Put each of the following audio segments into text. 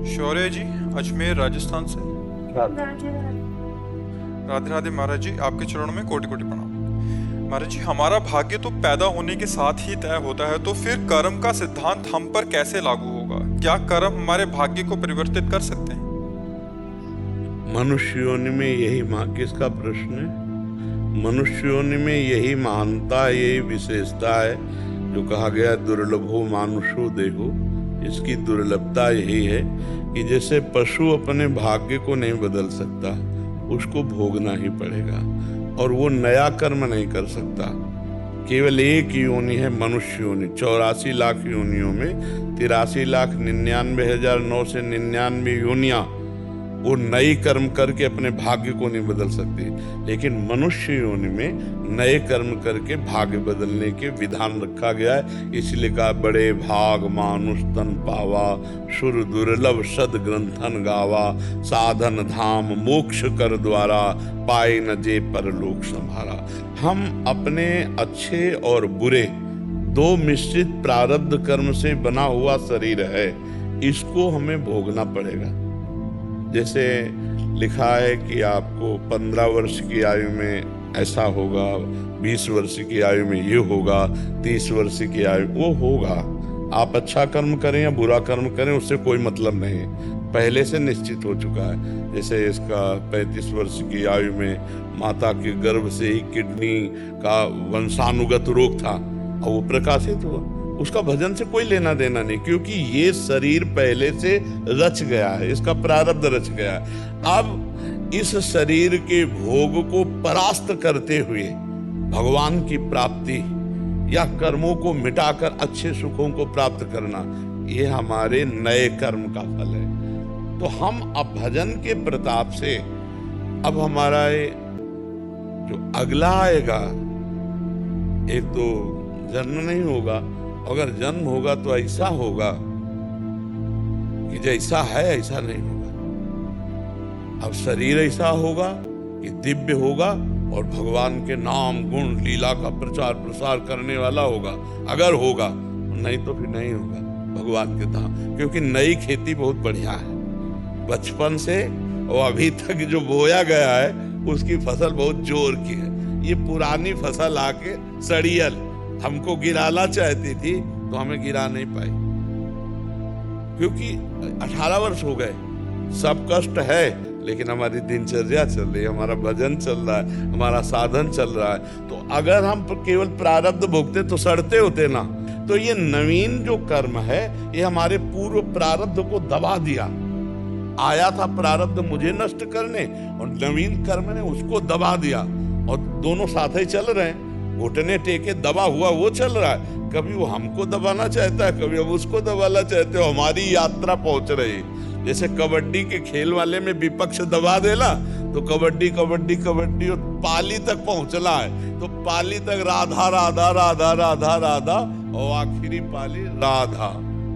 शौर्य जी, अजमेर राजस्थान से। राधे राधे राधे महाराज जी, आपके चरणों में कोटि कोटि प्रणाम। महाराज जी, हमारा भाग्य तो पैदा होने के साथ ही तय होता है, तो फिर कर्म का सिद्धांत हम पर कैसे लागू होगा? क्या कर्म हमारे भाग्य को परिवर्तित कर सकते हैं? मनुष्य योनि में यही किसका प्रश्न है? मनुष्य योनि में यही महानता, यही विशेषता है जो कहा गया दुर्लभो मानुषो देहो। इसकी दुर्लभता यही है कि जैसे पशु अपने भाग्य को नहीं बदल सकता, उसको भोगना ही पड़ेगा और वो नया कर्म नहीं कर सकता। केवल एक योनि है मनुष्य योनि। 84 लाख योनियों में 83,99,999 योनियां वो नई कर्म करके अपने भाग्य को नहीं बदल सकती, लेकिन मनुष्य योनि में नए कर्म करके भाग्य बदलने के विधान रखा गया है। इसलिए कहा बड़े भाग मानुष तन पावा, सुर दुर्लभ सद ग्रंथन गावा, साधन धाम मोक्ष कर द्वारा, पाए न जे परलोक संभारा। हम अपने अच्छे और बुरे दो मिश्रित प्रारब्ध कर्म से बना हुआ शरीर है, इसको हमें भोगना पड़ेगा। जैसे लिखा है कि आपको 15 वर्ष की आयु में ऐसा होगा, 20 वर्ष की आयु में ये होगा, 30 वर्ष की आयु वो होगा। आप अच्छा कर्म करें या बुरा कर्म करें, उससे कोई मतलब नहीं है, पहले से निश्चित हो चुका है। जैसे इसका 35 वर्ष की आयु में माता के गर्भ से ही किडनी का वंशानुगत रोग था और वो प्रकाशित हुआ। उसका भजन से कोई लेना देना नहीं, क्योंकि ये शरीर पहले से रच गया है, इसका प्रारब्ध रच गया है। अब इस शरीर के भोग को परास्त करते हुए भगवान की प्राप्ति या कर्मों को मिटाकर अच्छे सुखों को प्राप्त करना, ये हमारे नए कर्म का फल है। तो हम अब भजन के प्रताप से अब हमारा जो अगला आएगा, एक तो जन्म नहीं होगा, अगर जन्म होगा तो ऐसा होगा कि जैसा है ऐसा नहीं होगा। अब शरीर ऐसा होगा कि दिव्य होगा और भगवान के नाम गुण लीला का प्रचार प्रसार करने वाला होगा, अगर होगा। नहीं तो फिर नहीं होगा भगवान के धाम, क्योंकि नई खेती बहुत बढ़िया है। बचपन से और अभी तक जो बोया गया है उसकी फसल बहुत जोर की है। ये पुरानी फसल आके सड़ियल हमको गिराना चाहती थी तो हमें गिरा नहीं पाई, क्योंकि 18 वर्ष हो गए, सब कष्ट है, लेकिन हमारी दिनचर्या चल रही है, हमारा भजन चल रहा है, हमारा साधन चल रहा है। तो अगर हम केवल प्रारब्ध भोगते तो सड़ते होते ना। तो ये नवीन जो कर्म है ये हमारे पूर्व प्रारब्ध को दबा दिया। आया था प्रारब्ध मुझे नष्ट करने और नवीन कर्म ने उसको दबा दिया, और दोनों साथ ही चल रहे हैं। घुटने टेके दबा हुआ वो चल रहा है, कभी वो हमको दबाना चाहता है, कभी हम उसको दबाना चाहते हो। हमारी यात्रा पहुंच रही। जैसे कबड्डी के खेल वाले में विपक्ष दबा देला तो कबड्डी कबड्डी कबड्डी और पाली तक पहुंचना है, तो पाली तक राधा राधा राधा राधा राधा और आखिरी पाली राधा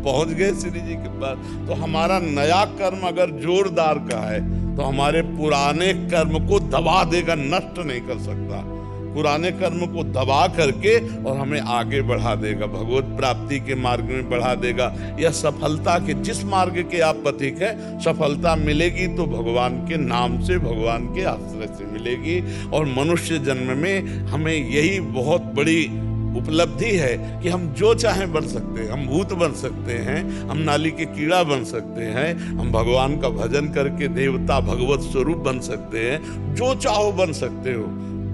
पहुंच गए श्री जी के पास। तो हमारा नया कर्म अगर जोरदार का है तो हमारे पुराने कर्म को दबा देगा, नष्ट नहीं कर सकता। पुराने कर्म को दबा करके और हमें आगे बढ़ा देगा, भगवत प्राप्ति के मार्ग में बढ़ा देगा, या सफलता के जिस मार्ग के आप पथिक है, सफलता मिलेगी तो भगवान के नाम से, भगवान के आश्रय से मिलेगी। और मनुष्य जन्म में हमें यही बहुत बड़ी उपलब्धि है कि हम जो चाहें बन सकते हैं। हम भूत बन सकते हैं, हम नाली के कीड़ा बन सकते हैं, हम भगवान का भजन करके देवता भगवत स्वरूप बन सकते हैं, जो चाहो बन सकते हो।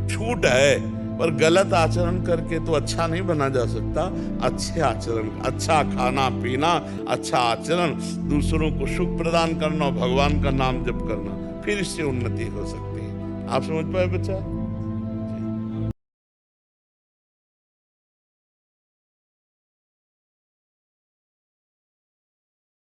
छूट है, पर गलत आचरण करके तो अच्छा नहीं बना जा सकता। अच्छे आचरण, अच्छा खाना पीना, अच्छा आचरण, दूसरों को सुख प्रदान करना, भगवान का नाम जप करना, फिर इससे उन्नति हो सकती है। आप समझ पाए बच्चा?